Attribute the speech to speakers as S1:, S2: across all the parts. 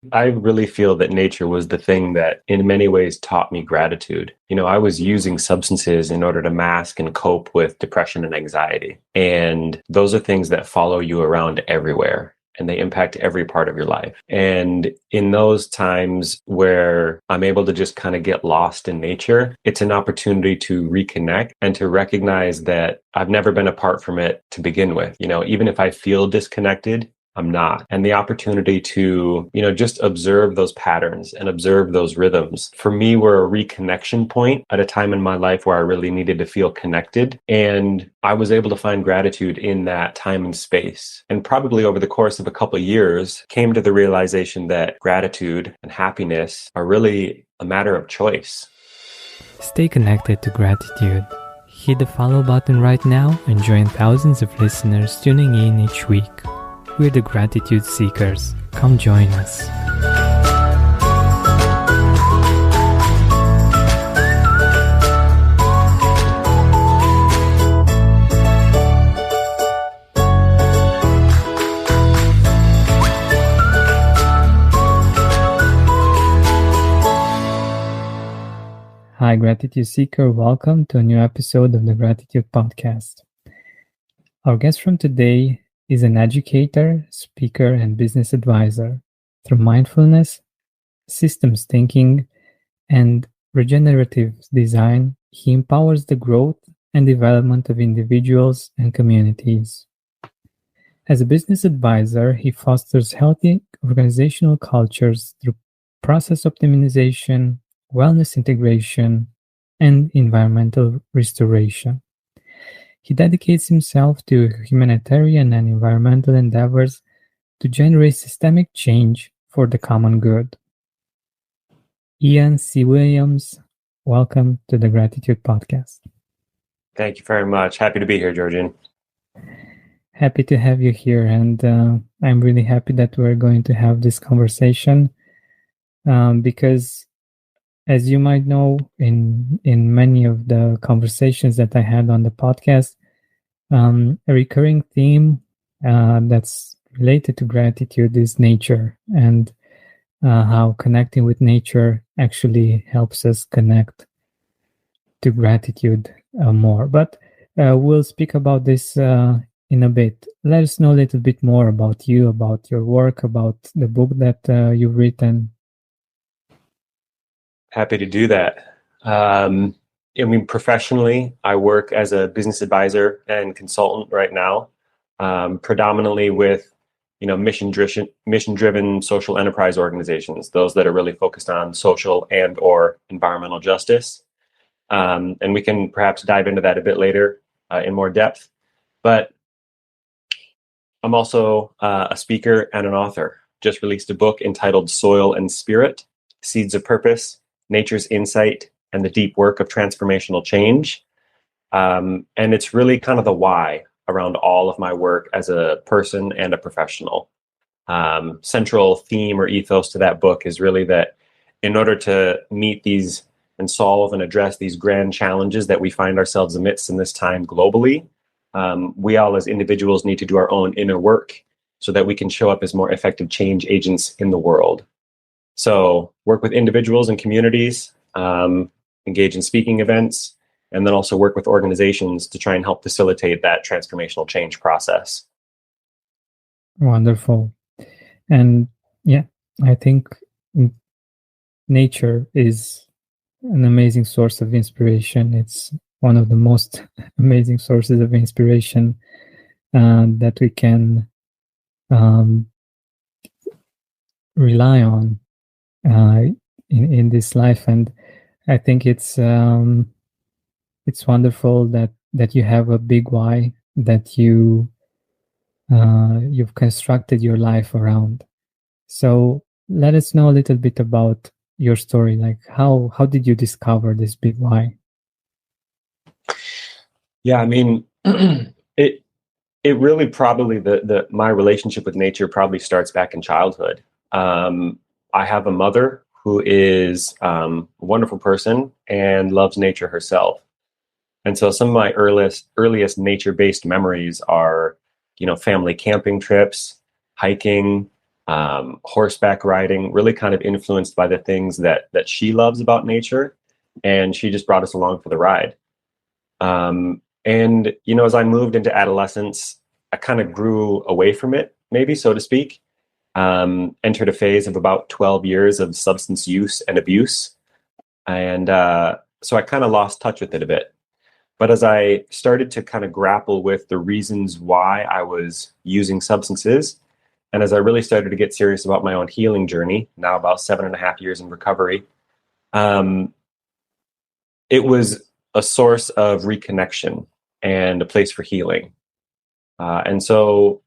S1: I really feel that nature was the thing that in many ways taught me gratitude. I was using substances in order to mask and cope with depression and anxiety. And those are things that follow you around everywhere, and they impact every part of your life. And in those times where I'm able to just kind of get lost in nature, it's an opportunity to reconnect and to recognize that I've never been apart from it to begin with. Even if I feel disconnected, I'm not. And the opportunity to, just observe those patterns and observe those rhythms for me were a reconnection point at a time in my life where I really needed to feel connected. And I was able to find gratitude in that time and space. And probably over the course of a couple of years, came to the realization that gratitude and happiness are really a matter of choice.
S2: Stay connected to gratitude. Hit the follow button right now and join thousands of listeners tuning in each week. We're the Gratitude Seekers. Come join us. Hi, Gratitude Seeker. Welcome to a new episode of the Gratitude Podcast. Our guest from today is an educator, speaker, and business advisor. Through mindfulness, systems thinking, and regenerative design, he empowers the growth and development of individuals and communities. As a business advisor, he fosters healthy organizational cultures through process optimization, wellness integration, and environmental restoration. He dedicates himself to humanitarian and environmental endeavors to generate systemic change for the common good. Ian C. Williams, welcome to the Gratitude Podcast.
S1: Thank you very much. Happy to be here, Georgian.
S2: Happy to have you here, and I'm really happy that we're going to have this conversation because, as you might know, in many of the conversations that I had on the podcast, a recurring theme that's related to gratitude is nature, and how connecting with nature actually helps us connect to gratitude more. But we'll speak about this in a bit. Let us know a little bit more about you, about your work, about the book that you've written.
S1: Happy to do that. Professionally, I work as a business advisor and consultant right now, predominantly with, mission-driven social enterprise organizations, those that are really focused on social and or environmental justice. And we can perhaps dive into that a bit later in more depth. But I'm also a speaker and an author. Just released a book entitled Soil and Spirit, Seeds of Purpose, Nature's Insight, and the Deep Work of Transformational Change. And it's really kind of the why around all of my work as a person and a professional. Central theme or ethos to that book is really that in order to meet these and solve and address these grand challenges that we find ourselves amidst in this time globally, we all as individuals need to do our own inner work so that we can show up as more effective change agents in the world. So work with individuals and communities, engage in speaking events, and then also work with organizations to try and help facilitate that transformational change process.
S2: Wonderful. And yeah, I think nature is an amazing source of inspiration. It's one of the most amazing sources of inspiration that we can rely on in this life. And I think it's wonderful that you have a big why that you've constructed your life around. So let us know a little bit about your story. Like how did you discover this big why?
S1: Yeah, it really probably my relationship with nature probably starts back in childhood. I have a mother who is a wonderful person and loves nature herself. And so some of my earliest nature-based memories are, family camping trips, hiking, horseback riding, really kind of influenced by the things that she loves about nature, and she just brought us along for the ride. And as I moved into adolescence, I kind of grew away from it, maybe so to speak. Entered a phase of about 12 years of substance use and abuse, and so I kind of lost touch with it a bit. But as I started to kind of grapple with the reasons why I was using substances, and as I really started to get serious about my own healing journey, now about 7.5 years in recovery, um, it was a source of reconnection and a place for healing. And so,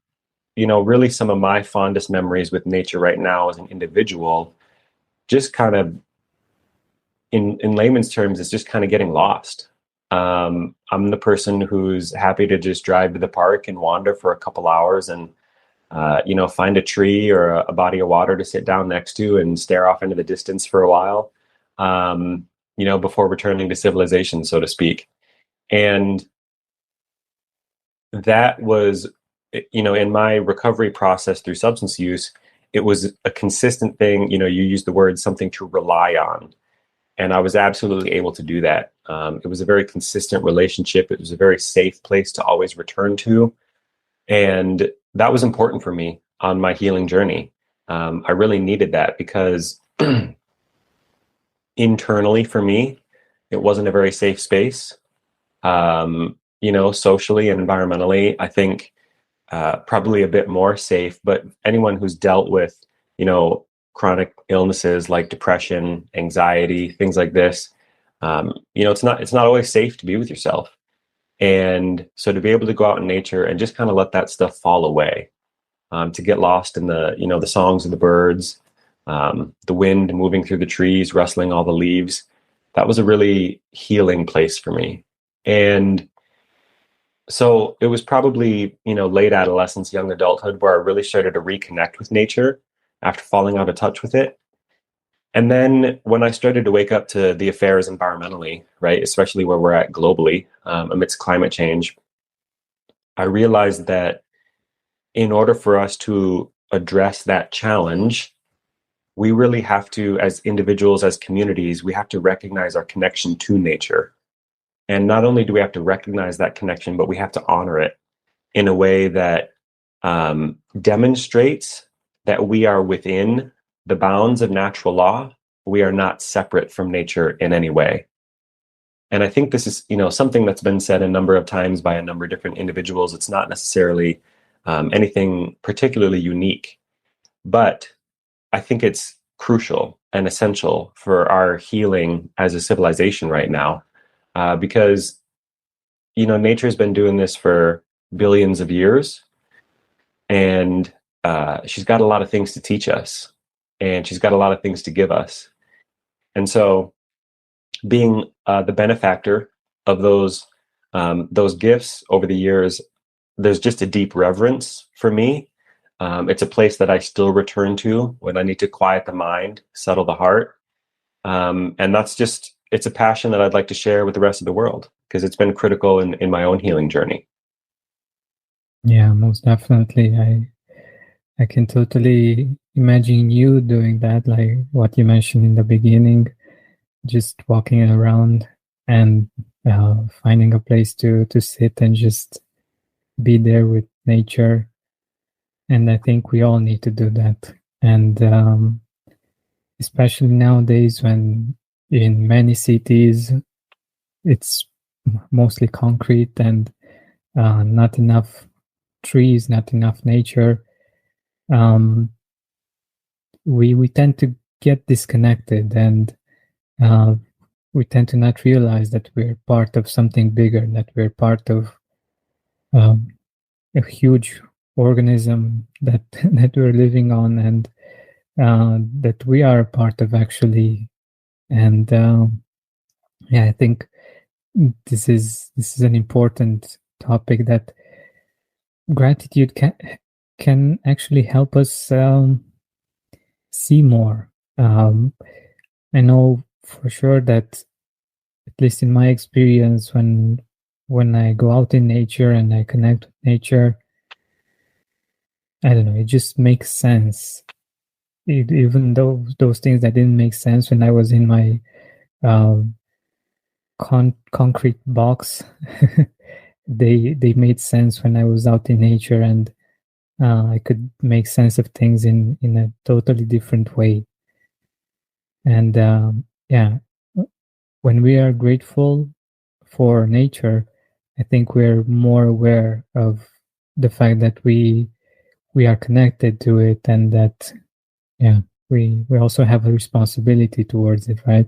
S1: really some of my fondest memories with nature right now as an individual, just kind of in layman's terms, is just kind of getting lost. I'm the person who's happy to just drive to the park and wander for a couple hours and find a tree or a body of water to sit down next to and stare off into the distance for a while, before returning to civilization, so to speak. And that was, in my recovery process through substance use, it was a consistent thing. You use the word something to rely on. And I was absolutely able to do that. It was a very consistent relationship. It was a very safe place to always return to. And that was important for me on my healing journey. I really needed that because internally for me, it wasn't a very safe space. Socially and environmentally, I think probably a bit more safe. But anyone who's dealt with, chronic illnesses like depression, anxiety, things like this, it's not always safe to be with yourself. And so to be able to go out in nature and just kind of let that stuff fall away, to get lost in the songs of the birds, the wind moving through the trees, rustling all the leaves, that was a really healing place for me. And so it was probably, late adolescence, young adulthood, where I really started to reconnect with nature after falling out of touch with it. And then when I started to wake up to the affairs environmentally, right, especially where we're at globally, amidst climate change, I realized that in order for us to address that challenge, we really have to, as individuals, as communities, we have to recognize our connection to nature. And not only do we have to recognize that connection, but we have to honor it in a way that demonstrates that we are within the bounds of natural law. We are not separate from nature in any way. And I think this is, something that's been said a number of times by a number of different individuals. It's not necessarily anything particularly unique, but I think it's crucial and essential for our healing as a civilization right now, because, nature's been doing this for billions of years, and she's got a lot of things to teach us, and she's got a lot of things to give us. And so being the benefactor of those gifts over the years, there's just a deep reverence for me. It's a place that I still return to when I need to quiet the mind, settle the heart. And it's a passion that I'd like to share with the rest of the world, because it's been critical in my own healing journey.
S2: Yeah, most definitely. I can totally imagine you doing that, like what you mentioned in the beginning, just walking around and finding a place to sit and just be there with nature. And I think we all need to do that. And especially nowadays, when in many cities it's mostly concrete and not enough trees, not enough nature, we tend to get disconnected, and we tend to not realize that we're part of something bigger, that we're part of a huge organism that that we're living on, and that we are a part of, actually. And yeah, I think this is an important topic that gratitude can actually help us see more. I know for sure that, at least in my experience, when I go out in nature and I connect with nature, I don't know, it just makes sense even though those things that didn't make sense when I was in my um, concrete box, they made sense when I was out in nature, and I could make sense of things in a totally different way. And yeah, when we are grateful for nature, I think we're more aware of the fact that we are connected to it, and that yeah, we also have a responsibility towards it, right?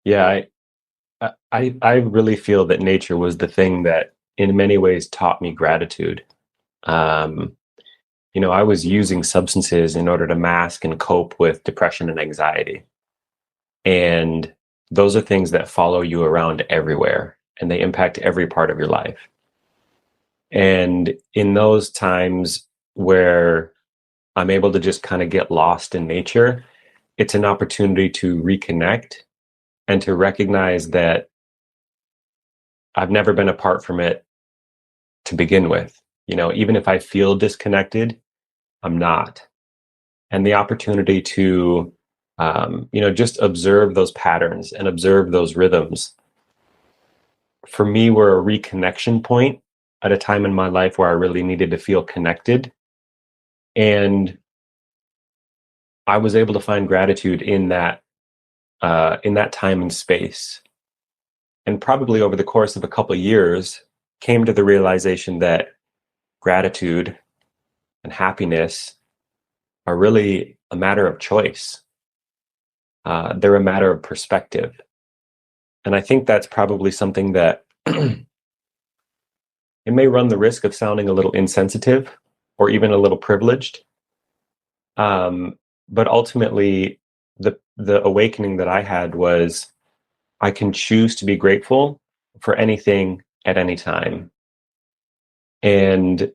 S1: Yeah, I really feel that nature was the thing that in many ways taught me gratitude. Um, I was using substances in order to mask and cope with depression and anxiety. And those are things that follow you around everywhere and they impact every part of your life. And in those times where I'm able to just kind of get lost in nature, it's an opportunity to reconnect and to recognize that I've never been apart from it to begin with. Even if I feel disconnected, I'm not. And the opportunity to, just observe those patterns and observe those rhythms for me were a reconnection point at a time in my life where I really needed to feel connected. And I was able to find gratitude in that time and space. And probably over the course of a couple of years, came to the realization that gratitude and happiness are really a matter of choice. They're a matter of perspective. And I think that's probably something that it may run the risk of sounding a little insensitive or even a little privileged. Um, but ultimately, the awakening that I had was I can choose to be grateful for anything at any time. And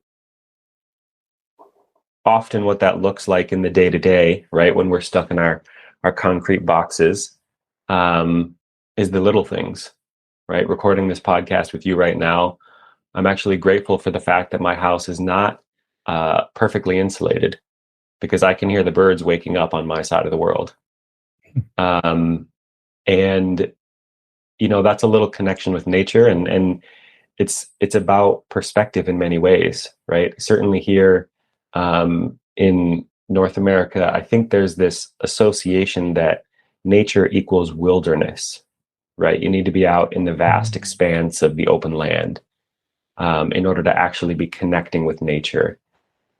S1: often what that looks like in the day to day, right, when we're stuck in our concrete boxes, um, is the little things, right? Recording this podcast with you right now, I'm actually grateful for the fact that my house is not perfectly insulated because I can hear the birds waking up on my side of the world. Um, and that's a little connection with nature, and it's about perspective in many ways, right? Certainly here in North America, I think there's this association that nature equals wilderness, right? You need to be out in the vast expanse of the open land in order to actually be connecting with nature.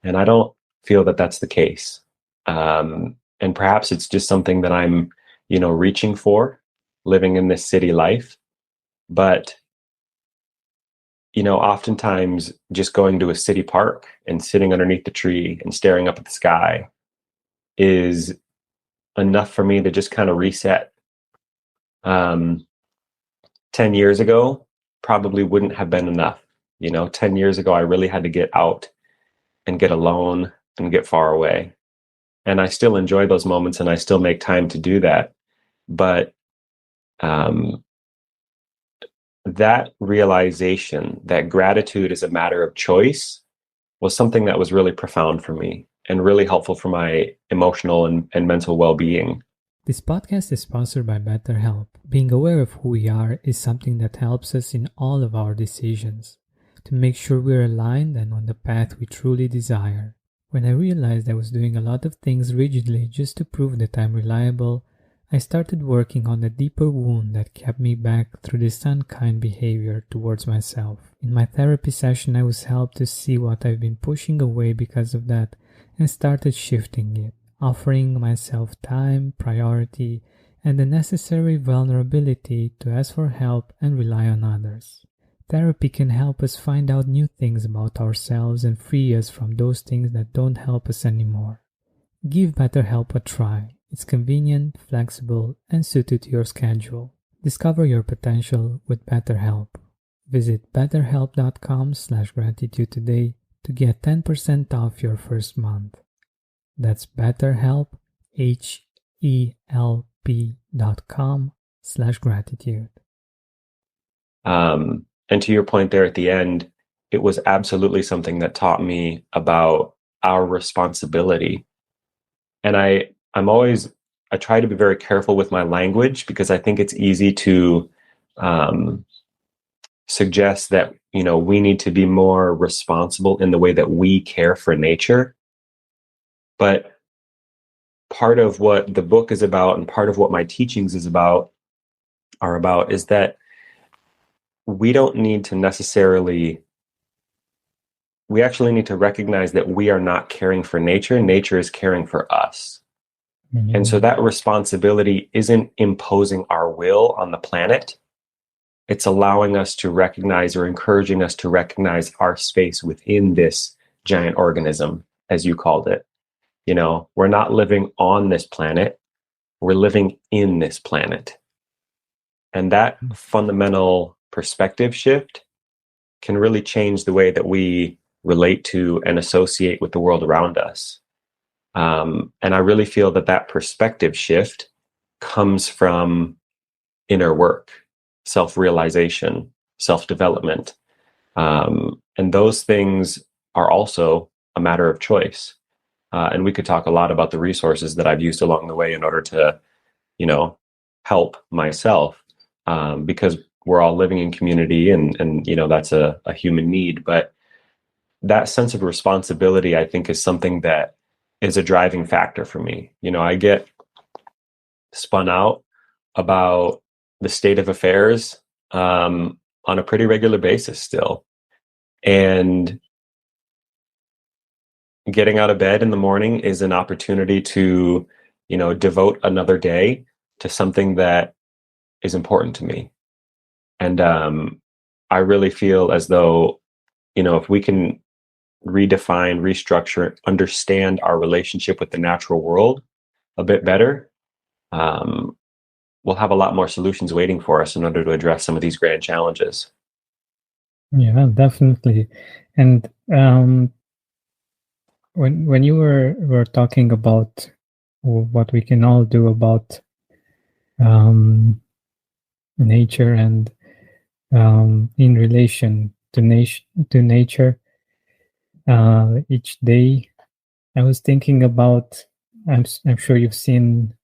S1: And I don't feel that that's the case. And perhaps it's just something that I'm, reaching for living in this city life. But oftentimes just going to a city park and sitting underneath the tree and staring up at the sky is enough for me to just kind of reset. Um, 10 years ago, probably wouldn't have been enough. 10 years ago, I really had to get out and get alone and get far away. And I still enjoy those moments and I still make time to do that. But um, that realization that gratitude is a matter of choice was something that was really profound for me and really helpful for my emotional and mental well-being.
S2: This podcast is sponsored by BetterHelp. Being aware of who we are is something that helps us in all of our decisions to make sure we're aligned and on the path we truly desire. When I realized I was doing a lot of things rigidly just to prove that I'm reliable, I started working on the deeper wound that kept me back through this unkind behavior towards myself. In my therapy session, I was helped to see what I've been pushing away because of that and started shifting it, offering myself time, priority, and the necessary vulnerability to ask for help and rely on others. Therapy can help us find out new things about ourselves and free us from those things that don't help us anymore. Give BetterHelp a try. It's convenient, flexible, and suited to your schedule. Discover your potential with BetterHelp. Visit betterhelp.com/gratitude today to get 10% off your first month. That's BetterHelp, HELP.com/gratitude.
S1: And to your point there at the end, it was absolutely something that taught me about our responsibility And I try to be very careful with my language because I think it's easy to suggest that, we need to be more responsible in the way that we care for nature. But part of what the book is about and part of what my teachings are about is that we don't need to necessarily, we actually need to recognize that we are not caring for nature. Nature is caring for us. And so that responsibility isn't imposing our will on the planet. It's allowing us to recognize, or encouraging us to recognize, our space within this giant organism, as you called it. We're not living on this planet, we're living in this planet. And that fundamental perspective shift can really change the way that we relate to and associate with the world around us. And I really feel that perspective shift comes from inner work, self-realization, self-development. And those things are also a matter of choice. And we could talk a lot about the resources that I've used along the way in order to, help myself, because we're all living in community, and that's a human need. But that sense of responsibility, I think, is something that is a driving factor for me. I get spun out about the state of affairs on a pretty regular basis still. And getting out of bed in the morning is an opportunity to, devote another day to something that is important to me. And I really feel as though, if we can redefine, restructure, understand our relationship with the natural world a bit better, we'll have a lot more solutions waiting for us in order to address some of these grand challenges.
S2: Yeah, definitely. And when you were talking about what we can all do about nature and in relation to nature each day, I was thinking about, I'm sure you've seen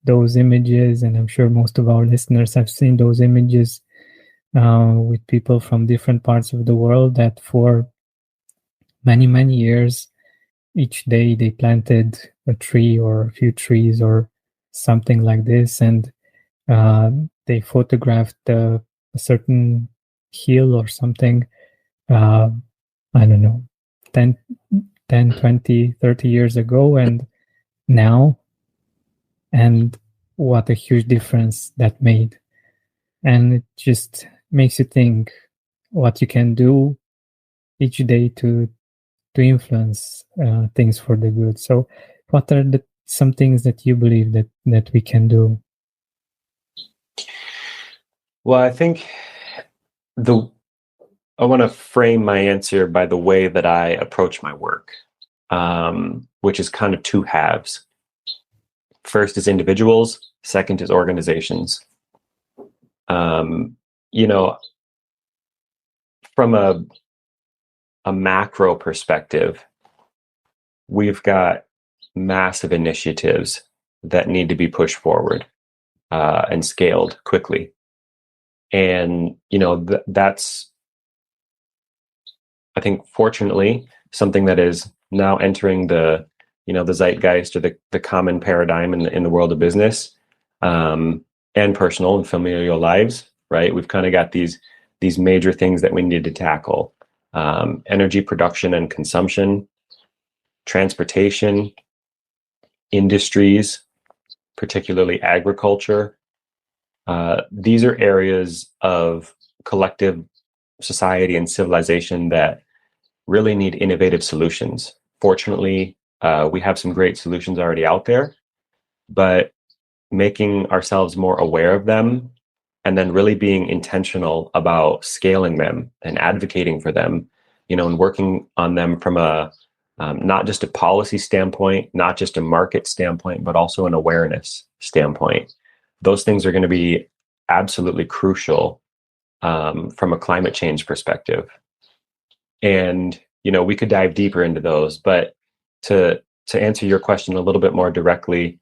S2: those images, and I'm sure most of our listeners have seen those images with people from different parts of the world that for many, many years, each day they planted a tree or a few trees or something like this, and they photographed a certain hill or something, I don't know, 10, 20, 30 years ago, and now, and what a huge difference that made. And it just makes you think what you can do each day to influence things for the good. So what are some things that you believe that we can do?
S1: Well, I think I want to frame my answer by the way that I approach my work, which is kind of two halves. First is individuals, second is organizations. From a macro perspective, we've got massive initiatives that need to be pushed forward and scaled quickly. And, that's, I think, fortunately, something that is now entering the zeitgeist, or the common paradigm in the world of business, and personal and familial lives, right? We've kind of got these major things that we need to tackle: energy production and consumption, transportation, industries, particularly agriculture. These are areas of collective society and civilization that really need innovative solutions. Fortunately, we have some great solutions already out there, but making ourselves more aware of them, and then really being intentional about scaling them and advocating for them, and working on them from a not just a policy standpoint, not just a market standpoint, but also an awareness standpoint. Those things are going to be absolutely crucial from a climate change perspective. And, we could dive deeper into those, but to to answer your question a little bit more directly,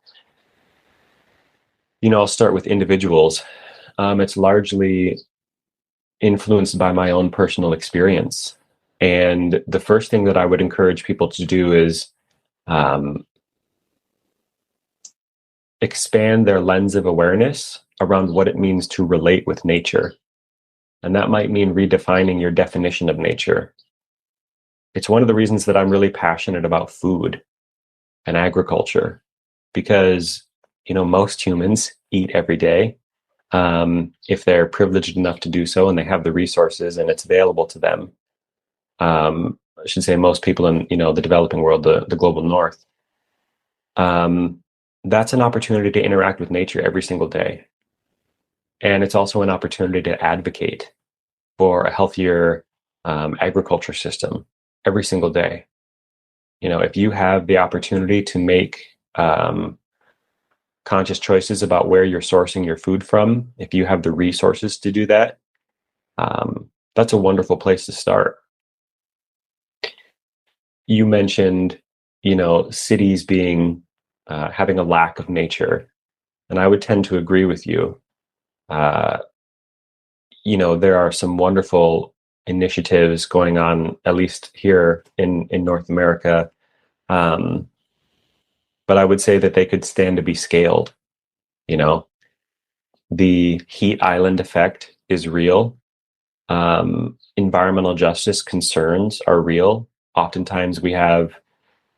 S1: I'll start with individuals. It's largely influenced by my own personal experience. And the first thing that I would encourage people to do is expand their lens of awareness around what it means to relate with nature. And that might mean redefining your definition of nature. It's one of the reasons that I'm really passionate about food and agriculture, because, most humans eat every day. If they're privileged enough to do so and they have the resources and it's available to them. I should say most people in, the developing world, the global north. That's an opportunity to interact with nature every single day. And it's also an opportunity to advocate for a healthier agriculture system every single day. If you have the opportunity to make conscious choices about where you're sourcing your food from, if you have the resources to do that, that's a wonderful place to start. You mentioned, cities being having a lack of nature, and I would tend to agree with you. There are some wonderful initiatives going on, at least here in North America. But I would say that they could stand to be scaled. The heat island effect is real. Environmental justice concerns are real. Oftentimes we have,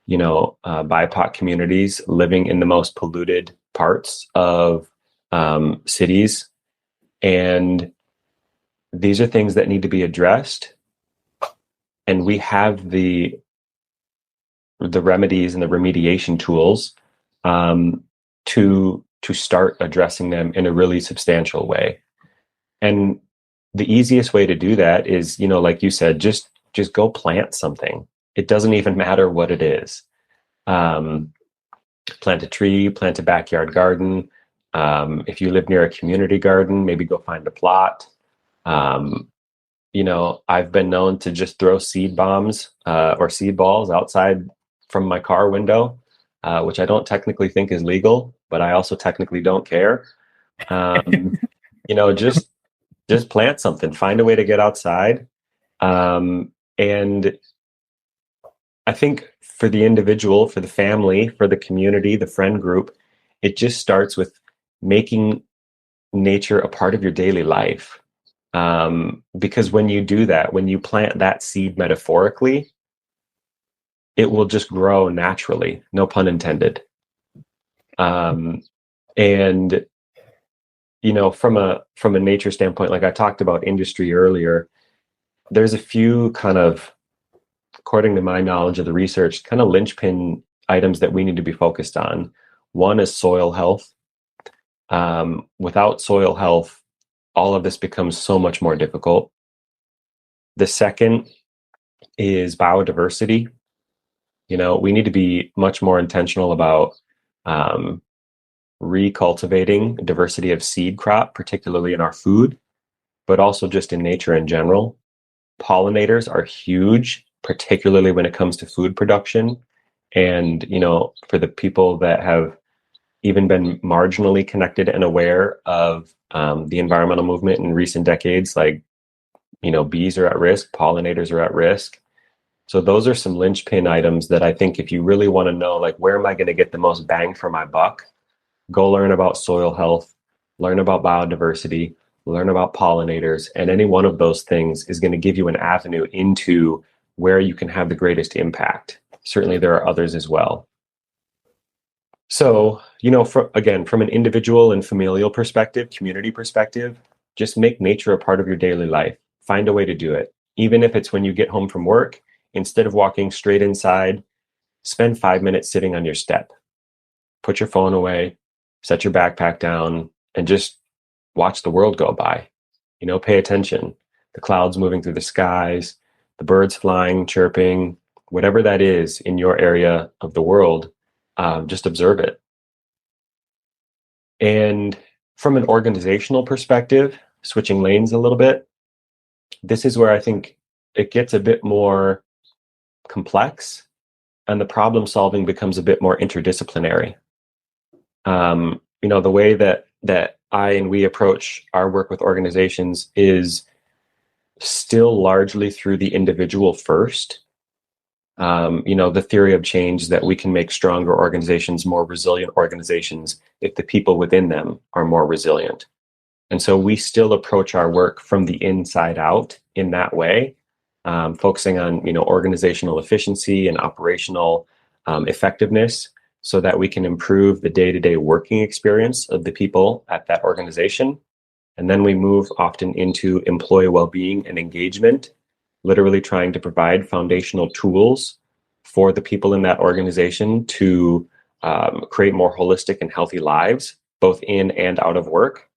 S1: BIPOC communities living in the most polluted parts of cities. And these are things that need to be addressed. And we have the remedies and the remediation tools to start addressing them in a really substantial way. And the easiest way to do that is, like you said, just go plant something. It doesn't even matter what it is. Plant a tree, plant a backyard garden. If you live near a community garden, maybe go find a plot. I've been known to just throw seed bombs or seed balls outside from my car window, which I don't technically think is legal, but I also technically don't care. Just plant something, find a way to get outside. And I think for the individual, for the family, for the community, the friend group, it just starts with making nature a part of your daily life. Because when you do that, when you plant that seed metaphorically, it will just grow naturally, no pun intended. And from a nature standpoint, like I talked about industry earlier, there's a few kind of, according to my knowledge of the research, kind of linchpin items that we need to be focused on. One is soil health. Without soil health, all of this becomes so much more difficult. The second is biodiversity. We need to be much more intentional about recultivating diversity of seed crop, particularly in our food, but also just in nature in general. Pollinators are huge, particularly when it comes to food production. And, for the people that have even been marginally connected and aware of the environmental movement in recent decades, like, bees are at risk, pollinators are at risk. So those are some linchpin items that I think if you really want to know, like, where am I going to get the most bang for my buck? Go learn about soil health, learn about biodiversity, learn about pollinators, and any one of those things is going to give you an avenue into where you can have the greatest impact. Certainly there are others as well. So, from an individual and familial perspective, community perspective, just make nature a part of your daily life. Find a way to do it. Even if it's when you get home from work, instead of walking straight inside, spend 5 minutes sitting on your step. Put your phone away, set your backpack down, and just watch the world go by. Pay attention. The clouds moving through the skies, the birds flying, chirping, whatever that is in your area of the world, just observe it. And from an organizational perspective, switching lanes a little bit, this is where I think it gets a bit more complex. and the problem solving becomes a bit more interdisciplinary. The way that I and we approach our work with organizations is still largely through the individual first. The theory of change that we can make stronger organizations more resilient organizations if the people within them are more resilient. And so we still approach our work from the inside out in that way, focusing on organizational efficiency and operational effectiveness, so that we can improve the day-to-day working experience of the people at that organization. And then we move often into employee well-being and engagement, literally trying to provide foundational tools for the people in that organization to create more holistic and healthy lives, both in and out of work.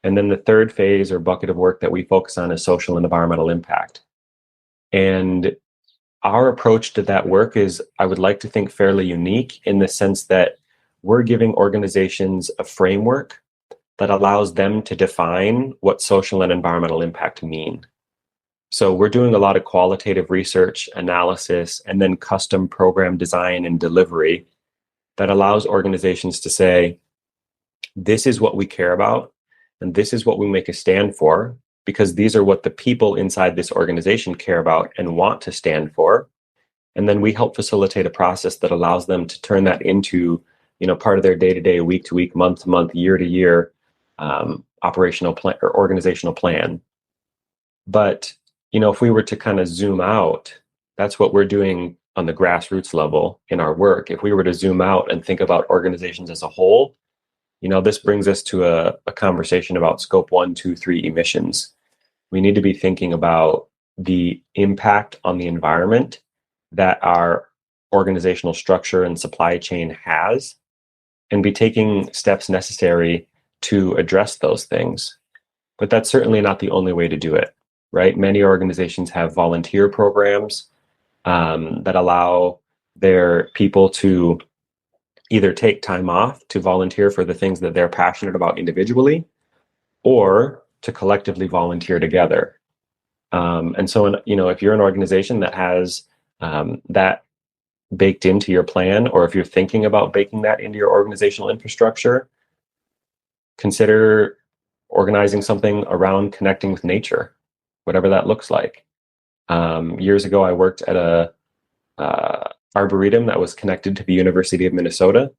S1: And then the third phase or bucket of work that we focus on is social and environmental impact. And our approach to that work is, I would like to think, fairly unique in the sense that we're giving organizations a framework that allows them to define what social and environmental impact mean. So we're doing a lot of qualitative research, analysis, and then custom program design and delivery that allows organizations to say, this is what we care about, and this is what we make a stand for, because these are what the people inside this organization care about and want to stand for. And then we help facilitate a process that allows them to turn that into, part of their day-to-day, week-to-week, month-to-month, year-to-year operational plan or organizational plan. But, if we were to kind of zoom out, that's what we're doing on the grassroots level in our work. If we were to zoom out and think about organizations as a whole, this brings us to a conversation about scope 1, 2, 3 emissions. We need to be thinking about the impact on the environment that our organizational structure and supply chain has, and be taking steps necessary to address those things. But that's certainly not the only way to do it, right? Many organizations have volunteer programs that allow their people to either take time off to volunteer for the things that they're passionate about individually, or to collectively volunteer together. And so, if you're an organization that has that baked into your plan, or if you're thinking about baking that into your organizational infrastructure, consider organizing something around connecting with nature, whatever that looks like. Years ago, I worked at a arboretum that was connected to the University of Minnesota.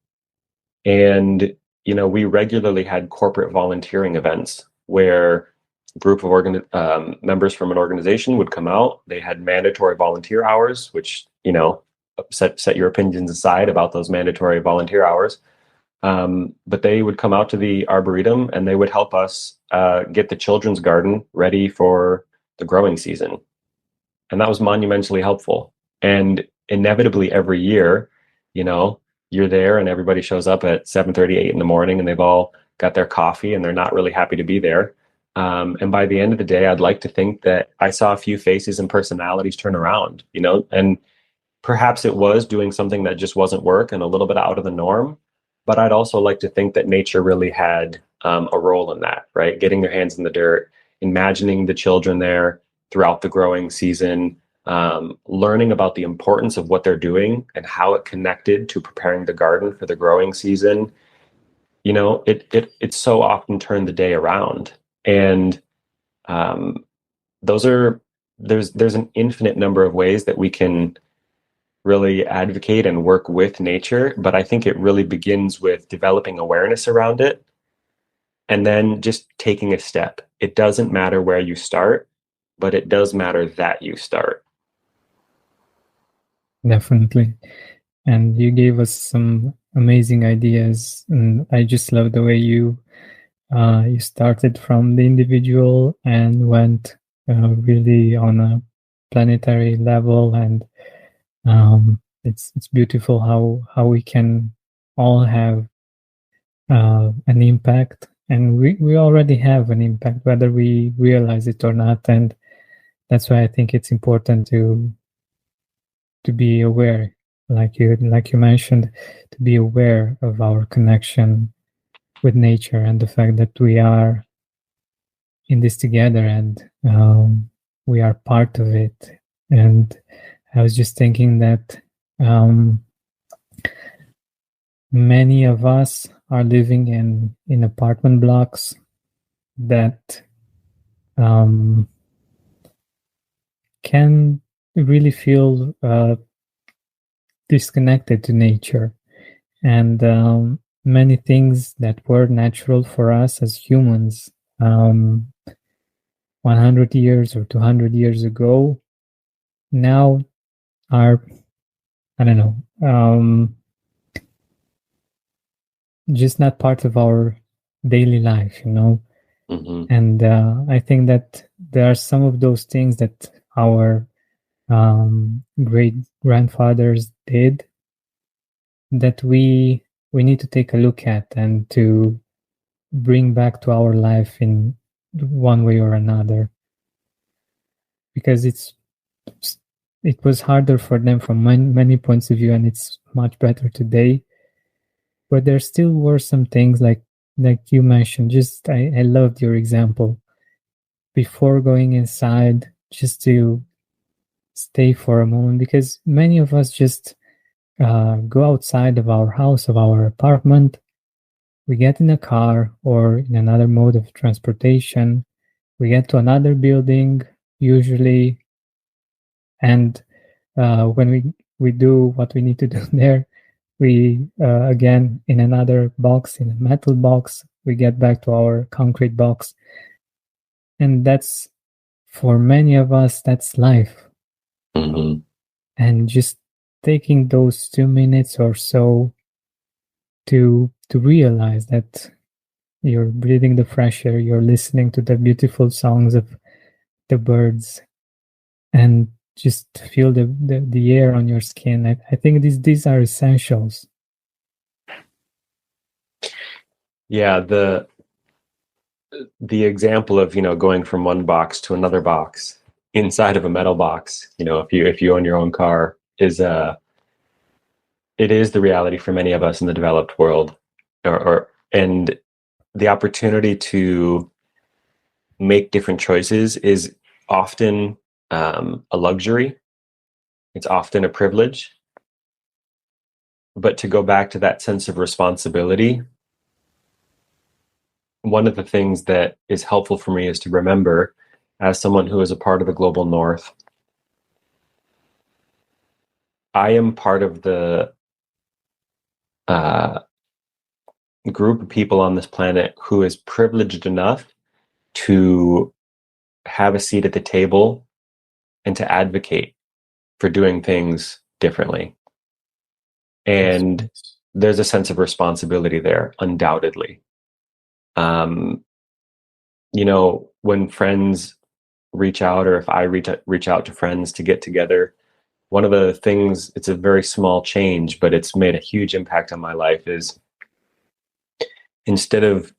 S1: And, we regularly had corporate volunteering events where a group of members from an organization would come out. They had mandatory volunteer hours, which, set your opinions aside about those mandatory volunteer hours. But they would come out to the arboretum and they would help us get the children's garden ready for the growing season. And that was monumentally helpful. And inevitably every year, you're there and everybody shows up at 7:30, 8 in the morning, and they've all got their coffee and they're not really happy to be there. And by the end of the day, I'd like to think that I saw a few faces and personalities turn around, and perhaps it was doing something that just wasn't work and a little bit out of the norm. But I'd also like to think that nature really had a role in that, right? Getting their hands in the dirt, imagining the children there throughout the growing season, learning about the importance of what they're doing and how it connected to preparing the garden for the growing season. It so often turned the day around. And there's an infinite number of ways that we can really advocate and work with nature, but I think it really begins with developing awareness around it and then just taking a step. It doesn't matter where you start, but it does matter that you start.
S2: Definitely. And you gave us some amazing ideas, and I just love the way you started from the individual and went really on a planetary level, and it's beautiful how we can all have an impact, and we already have an impact whether we realize it or not. And that's why I think it's important to be aware, like you mentioned, to be aware of our connection with nature and the fact that we are in this together, and we are part of it. And I was just thinking that Um, Many of us are living in apartment blocks that can really feel disconnected to nature, and many things that were natural for us as humans 100 years or 200 years ago now are, I don't know, just not part of our daily life,
S1: Mm-hmm.
S2: And I think that there are some of those things that our great grandfathers did that we need to take a look at and to bring back to our life in one way or another, because it was harder for them from many points of view, and it's much better today. But there still were some things like you mentioned. Just I loved your example. Before going inside, just to stay for a moment, because many of us just go outside of our house, of our apartment. We get in a car or in another mode of transportation. We get to another building, usually, and when we do what we need to do there, we again in another box, in a metal box, we get back to our concrete box, and that's, for many of us, that's life.
S1: Mm-hmm.
S2: And just taking those 2 minutes or so to realize that you're breathing the fresh air, you're listening to the beautiful songs of the birds, and just feel the air on your skin. I think these are essentials.
S1: Yeah, the example of, going from one box to another box inside of a metal box, if you own your own car, it is the reality for many of us in the developed world, and the opportunity to make different choices is often a luxury. It's often a privilege. But to go back to that sense of responsibility, one of the things that is helpful for me is to remember, as someone who is a part of the global north, I am part of the uh, group of people on this planet who is privileged enough to have a seat at the table and to advocate for doing things differently. And there's a sense of responsibility there, undoubtedly. Um, when friends reach out, or if I reach out to friends to get together, one of the things, it's a very small change, but it's made a huge impact on my life, is instead of,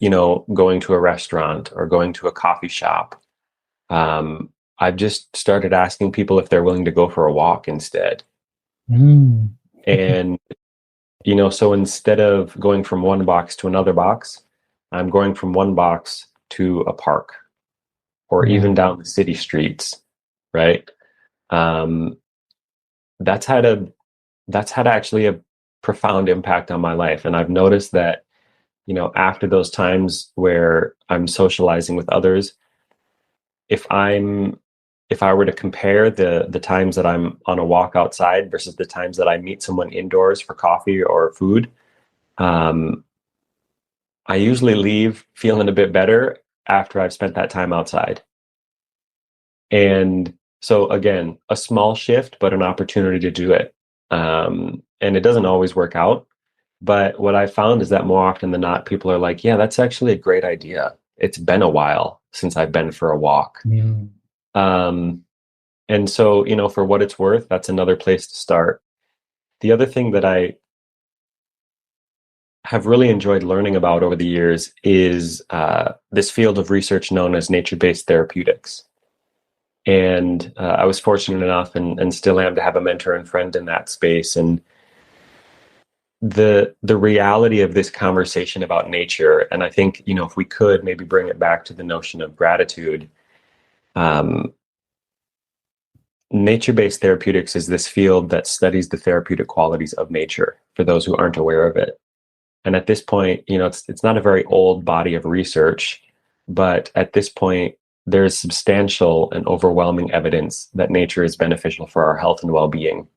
S1: going to a restaurant or going to a coffee shop, I've just started asking people if they're willing to go for a walk instead.
S2: Mm.
S1: And, so instead of going from one box to another box, I'm going from one box to a park, or
S2: Yeah.
S1: even down the city streets, right? Um, that's had a that's had actually a profound impact on my life. And I've noticed that, after those times where I'm socializing with others, if I'm if I were to compare the times that I'm on a walk outside versus the times that I meet someone indoors for coffee or food, um, I usually leave feeling a bit better after I've spent that time outside. And so again, a small shift, but an opportunity to do it. And it doesn't always work out. But what I found is that more often than not, people are like, yeah, that's actually a great idea. It's been a while since I've been for a walk.
S2: Mm.
S1: Um, and so, for what it's worth, that's another place to start. The other thing that I have really enjoyed learning about over the years is this field of research known as nature-based therapeutics. And I was fortunate enough, and still am, to have a mentor and friend in that space. And the reality of this conversation about nature, and I think, if we could maybe bring it back to the notion of gratitude, um, nature-based therapeutics is this field that studies the therapeutic qualities of nature for those who aren't aware of it. And at this point, it's not a very old body of research, but at this point, there's substantial and overwhelming evidence that nature is beneficial for our health and well-being.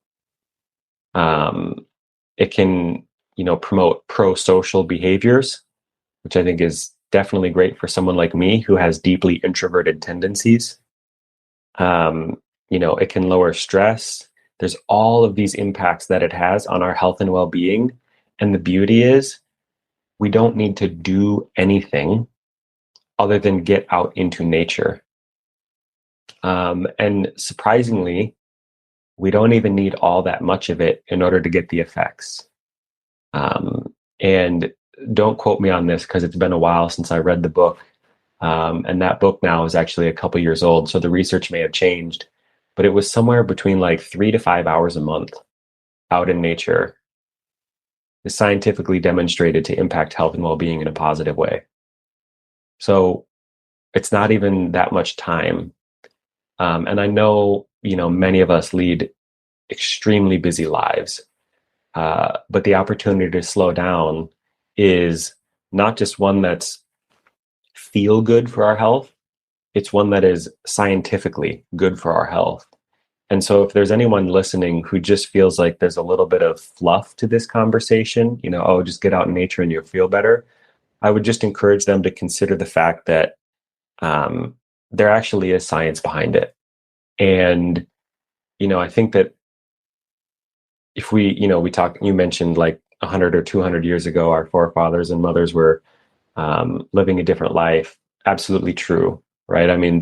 S1: It can, promote pro-social behaviors, which I think is definitely great for someone like me who has deeply introverted tendencies. It can lower stress. There's all of these impacts that it has on our health and well-being. And the beauty is, we don't need to do anything other than get out into nature. And surprisingly, we don't even need all that much of it in order to get the effects. And don't quote me on this because it's been a while since I read the book. And that book now is actually a couple years old, so the research may have changed. But it was somewhere between like 3 to 5 hours a month out in nature is scientifically demonstrated to impact health and well-being in a positive way. So it's not even that much time. And I know, many of us lead extremely busy lives, but the opportunity to slow down is not just one that's feel good for our health, it's one that is scientifically good for our health. And so if there's anyone listening who just feels like there's a little bit of fluff to this conversation, just get out in nature and you'll feel better, I would just encourage them to consider the fact that there actually is science behind it. And, I think that if you mentioned like 100 or 200 years ago, our forefathers and mothers were living a different life. Absolutely true, right? I mean,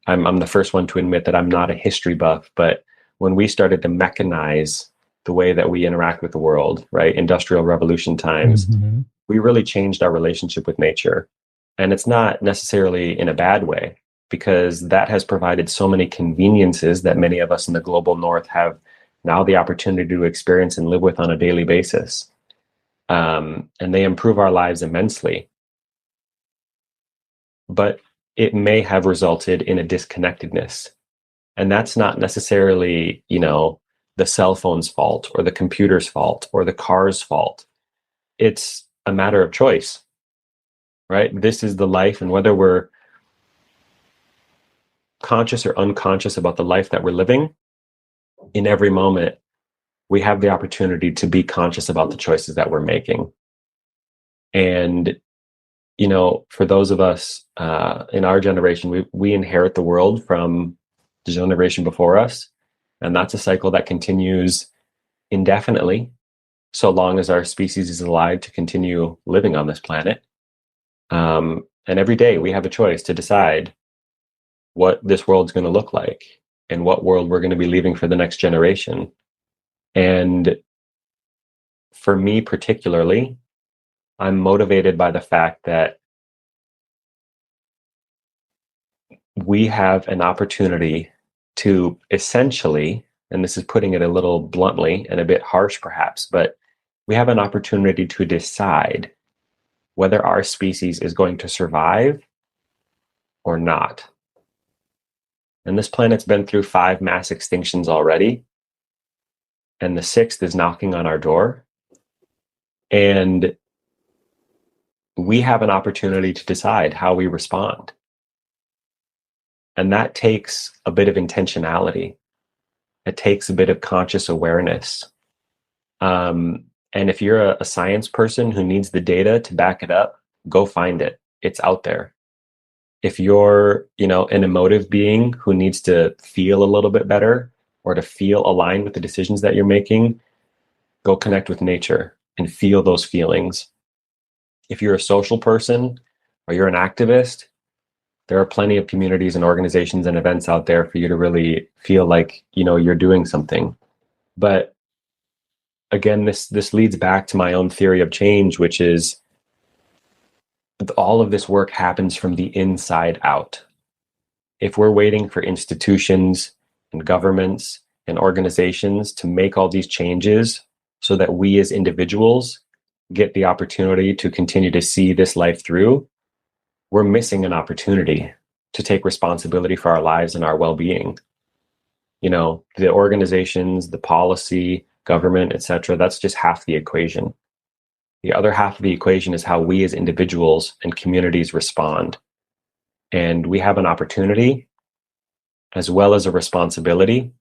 S1: I'm the first one to admit that I'm not a history buff, but when we started to mechanize the way that we interact with the world, right, Industrial Revolution times, we really changed our relationship with nature. And it's not necessarily in a bad way, because that has provided so many conveniences that many of us in the global north have now the opportunity to experience and live with on a daily basis. And they improve our lives immensely. But it may have resulted in a disconnectedness. And that's not necessarily, the cell phone's fault or the computer's fault or the car's fault. It's a matter of choice, right? This is the life, and whether we're conscious or unconscious about the life that we're living, in every moment, we have the opportunity to be conscious about the choices that we're making. And for those of us in our generation, we inherit the world from the generation before us. And that's a cycle that continues indefinitely, so long as our species is alive to continue living on this planet. And every day we have a choice to decide what this world's going to look like and what world we're going to be leaving for the next generation. And for me particularly, I'm motivated by the fact that we have an opportunity to essentially, and this is putting it a little bluntly and a bit harsh perhaps, but we have an opportunity to decide whether our species is going to survive or not. And this planet's been through 5 mass extinctions already, and the 6th is knocking on our door. And we have an opportunity to decide how we respond. And that takes a bit of intentionality. It takes a bit of conscious awareness. And if you're a science person who needs the data to back it up, go find it. It's out there. If you're, an emotive being who needs to feel a little bit better or to feel aligned with the decisions that you're making, go connect with nature and feel those feelings. If you're a social person or you're an activist, there are plenty of communities and organizations and events out there for you to really feel like, you're doing something. But again, this leads back to my own theory of change, which is all of this work happens from the inside out. If we're waiting for institutions and governments and organizations to make all these changes so that we as individuals get the opportunity to continue to see this life through, we're missing an opportunity to take responsibility for our lives and our well-being. the organizations, the policy, government, etc., that's just half the equation. The other half of the equation is how we as individuals and communities respond. And we have an opportunity as well as a responsibility.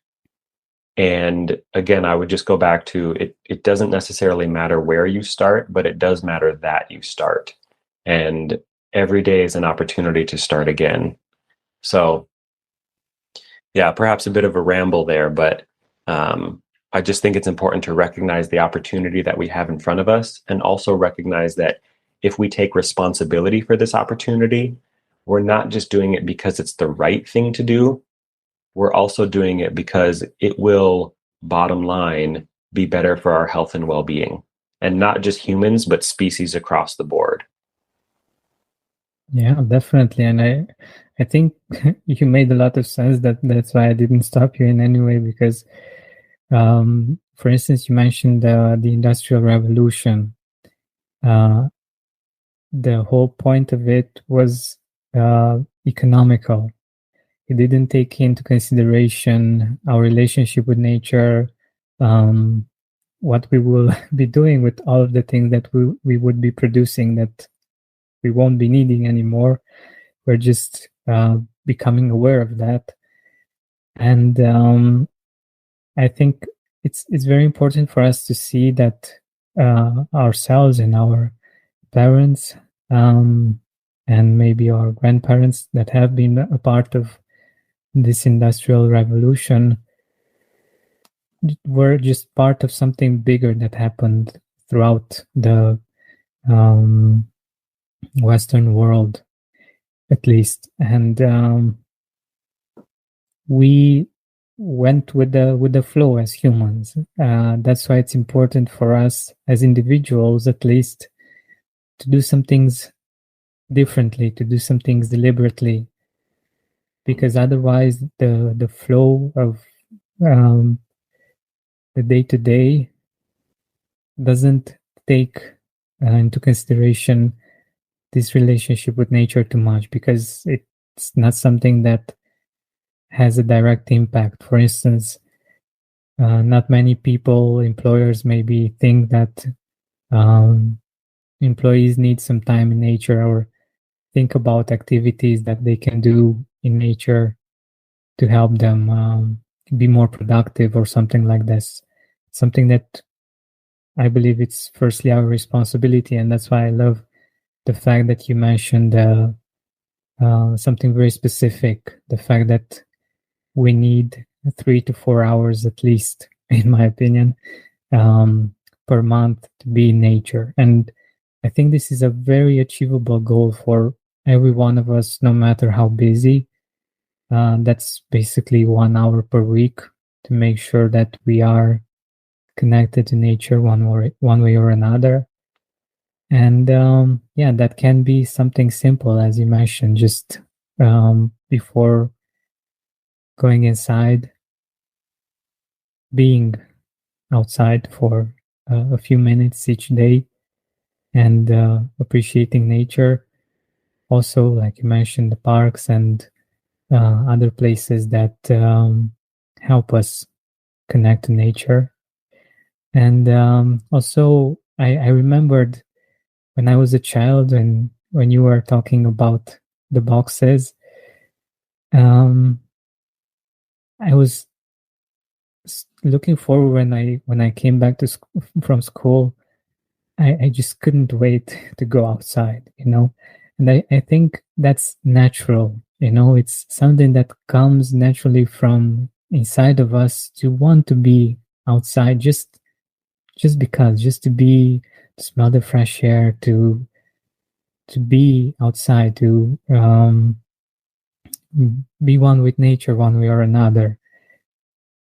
S1: And again, I would just go back to it doesn't necessarily matter where you start, but it does matter that you start. And every day is an opportunity to start again. So, yeah, perhaps a bit of a ramble there, but I just think it's important to recognize the opportunity that we have in front of us, and also recognize that if we take responsibility for this opportunity, we're not just doing it because it's the right thing to do. We're also doing it because it will, bottom line, be better for our health and well-being, and not just humans, but species across the board.
S2: Yeah, definitely. And I think you made a lot of sense. That's why I didn't stop you in any way, because for instance, you mentioned the Industrial Revolution. The whole point of it was economical. It didn't take into consideration our relationship with nature, what we will be doing with all of the things that we would be producing that we won't be needing anymore. We're just becoming aware of that. And I think it's very important for us to see that ourselves and our parents and maybe our grandparents that have been a part of this industrial revolution were just part of something bigger that happened throughout the Western world, at least. And we went with the flow as humans. That's why it's important for us as individuals, at least, to do some things differently, to do some things deliberately, because otherwise the flow of the day-to-day doesn't take into consideration this relationship with nature too much, because it's not something that has a direct impact. For instance, not many people, employers maybe think that employees need some time in nature, or think about activities that they can do in nature to help them be more productive or something like this. Something that I believe it's firstly our responsibility, and that's why I love the fact that you mentioned something very specific, the fact that we need 3 to 4 hours at least, in my opinion, per month to be in nature. And I think this is a very achievable goal for every one of us, no matter how busy. That's basically 1 hour per week to make sure that we are connected to nature one way or another. And yeah, that can be something simple, as you mentioned, just before going inside, being outside for a few minutes each day, and appreciating nature. Also, like you mentioned, the parks and other places that help us connect to nature. And also, I remembered when I was a child, and when you were talking about the boxes, I was looking forward when I came back from school. I just couldn't wait to go outside, and I think that's natural. It's something that comes naturally from inside of us to want to be outside, just because, just to smell the fresh air, to be outside, to be one with nature one way or another.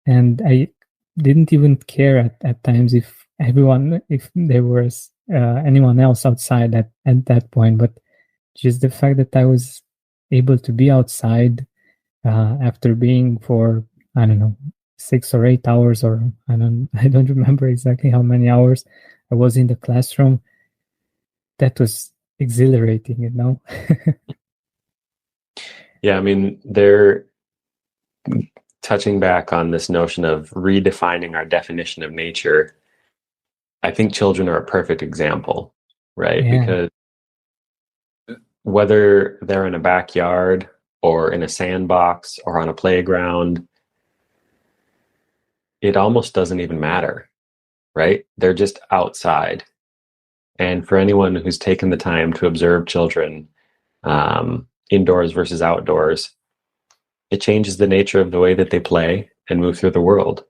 S2: And I didn't even care at times if there was anyone else outside at that point, but just the fact that I was able to be outside after being for, I don't know, 6 or 8 hours, or I don't remember exactly how many hours I was in the classroom. That was exhilarating.
S1: Yeah, I mean, touching back on this notion of redefining our definition of nature, I think children are a perfect example, right?
S2: Yeah.
S1: Because whether they're in a backyard or in a sandbox or on a playground, it almost doesn't even matter, right? They're just outside. And for anyone who's taken the time to observe children, indoors versus outdoors, it changes the nature of the way that they play and move through the world.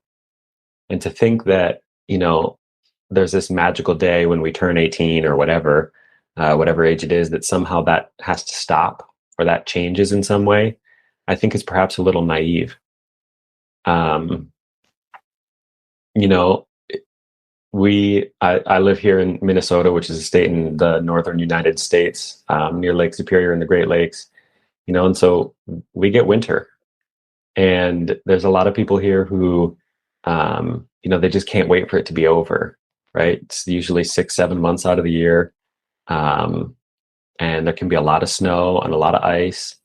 S1: And to think that, there's this magical day when we turn 18 or whatever age it is, that somehow that has to stop or that changes in some way, I think is perhaps a little naive. Um, you know, I live here in Minnesota, which is a state in the northern United States, near Lake Superior and the Great Lakes, and so we get winter. And there's a lot of people here who, they just can't wait for it to be over, right? It's usually 6, 7 months out of the year. Um, and there can be a lot of snow and a lot of ice.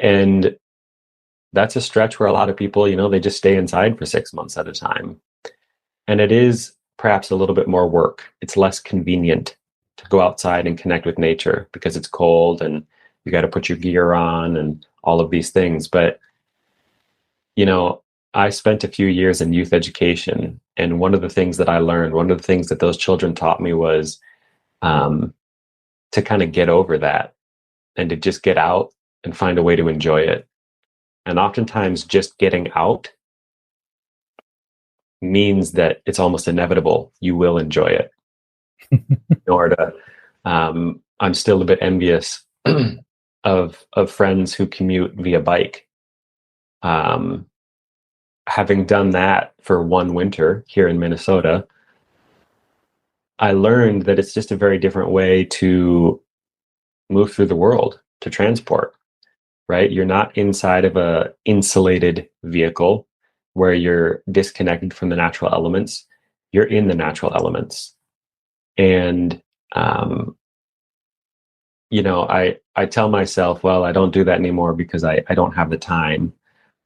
S1: And that's a stretch where a lot of people, they just stay inside for 6 months at a time. And it is perhaps a little bit more work. It's less convenient to go outside and connect with nature because it's cold and you got to put your gear on and all of these things. But, I spent a few years in youth education. And one of the things that I learned, one of the things that those children taught me was to kind of get over that and to just get out and find a way to enjoy it. And oftentimes just getting out means that it's almost inevitable you will enjoy it. In order to, I'm still a bit envious of friends who commute via bike. Having done that for one winter here in Minnesota, I learned that it's just a very different way to move through the world, to transport, right? You're not inside of a insulated vehicle where you're disconnected from the natural elements. You're in the natural elements. And, I tell myself, well, I don't do that anymore because I don't have the time.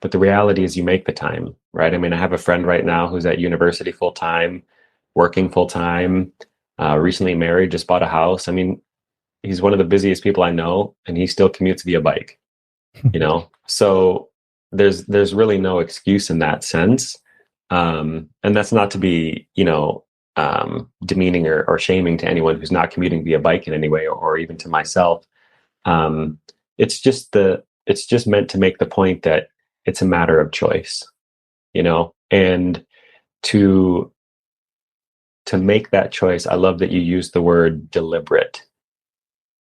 S1: But the reality is you make the time, right? I mean, I have a friend right now who's at university full time, working full time, recently married, just bought a house. I mean, he's one of the busiest people I know, and he still commutes via bike, So there's really no excuse in that sense. And that's not to be, demeaning or shaming to anyone who's not commuting via bike in any way, or even to myself. It's just meant to make the point that it's a matter of choice, and to make that choice. I love that you use the word deliberate,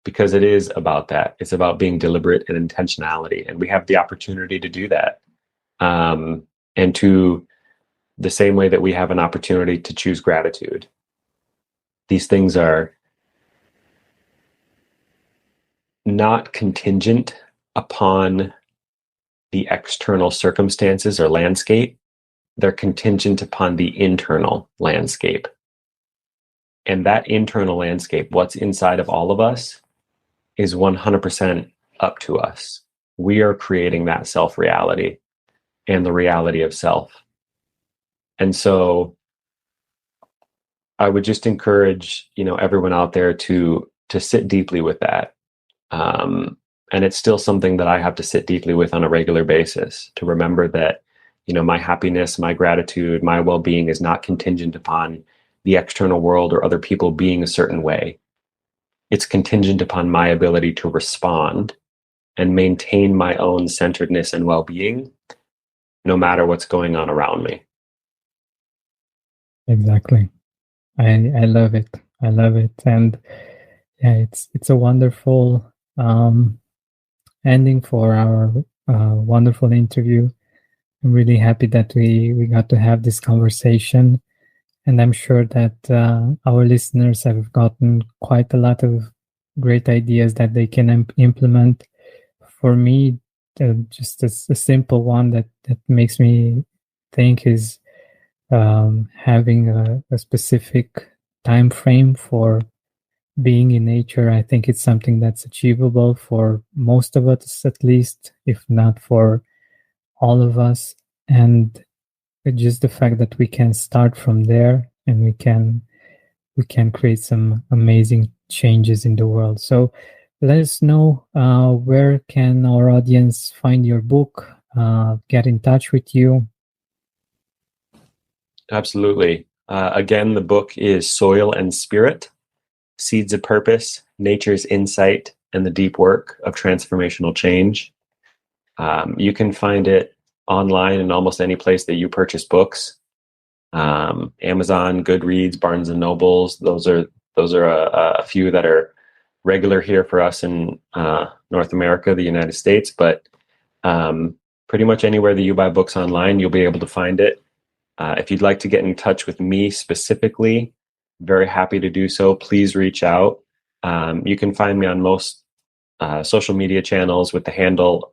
S1: because it is about that. It's about being deliberate and intentionality. And we have the opportunity to do that. And to the same way that we have an opportunity to choose gratitude. These things are not contingent upon the external circumstances or landscape. They're contingent upon the internal landscape. And that internal landscape, what's inside of all of us, is 100% up to us. We are creating that self-reality and the reality of self. And so I would just encourage, everyone out there to sit deeply with that. And it's still something that I have to sit deeply with on a regular basis, to remember that, my happiness, my gratitude, my well-being is not contingent upon the external world or other people being a certain way. It's contingent upon my ability to respond and maintain my own centeredness and well-being, no matter what's going on around me.
S2: Exactly. I love it. I love it. And yeah, it's a wonderful ending for our wonderful interview. I'm really happy that we got to have this conversation. And I'm sure that our listeners have gotten quite a lot of great ideas that they can implement. For me, just a simple one that makes me think is having a specific time frame for being in nature. I think it's something that's achievable for most of us, at least, if not for all of us. And just the fact that we can start from there and we can create some amazing changes in the world. So let us know where can our audience find your book, get in touch with you.
S1: Absolutely. Again, the book is Soil and Spirit, Seeds of Purpose, Nature's Insight, and the Deep Work of Transformational Change. You can find it online in almost any place that you purchase books. Amazon, Goodreads, Barnes and Nobles. Those are a few that are regular here for us in North America, the United States. But pretty much anywhere that you buy books online, you'll be able to find it. If you'd like to get in touch with me specifically, very happy to do so. Please reach out. You can find me on most social media channels with the handle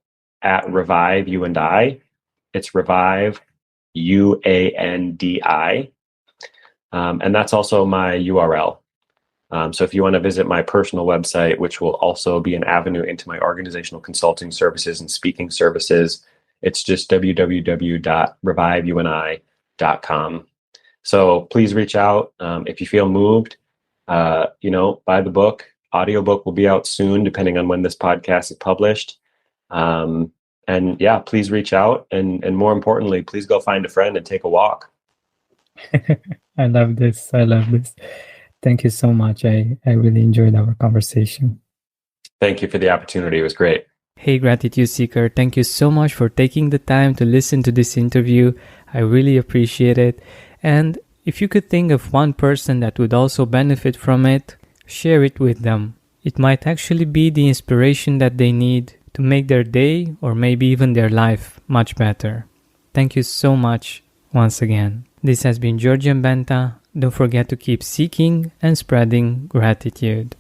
S1: @Revive You and I. It's Revive UANDI. And that's also my URL. So if you want to visit my personal website, which will also be an avenue into my organizational consulting services and speaking services, it's just www.reviveyouandi.com. So please reach out if you feel moved. Buy the book. Audiobook will be out soon, depending on when this podcast is published. And yeah, please reach out. And more importantly, please go find a friend and take a walk.
S2: I love this. Thank you so much. I really enjoyed our conversation.
S1: Thank you for the opportunity. It was great.
S3: Hey, Gratitude Seeker, thank you so much for taking the time to listen to this interview. I really appreciate it. And if you could think of one person that would also benefit from it, share it with them. It might actually be the inspiration that they need to make their day or maybe even their life much better. Thank you so much once again. This has been Georgian Benta. Don't forget to keep seeking and spreading gratitude.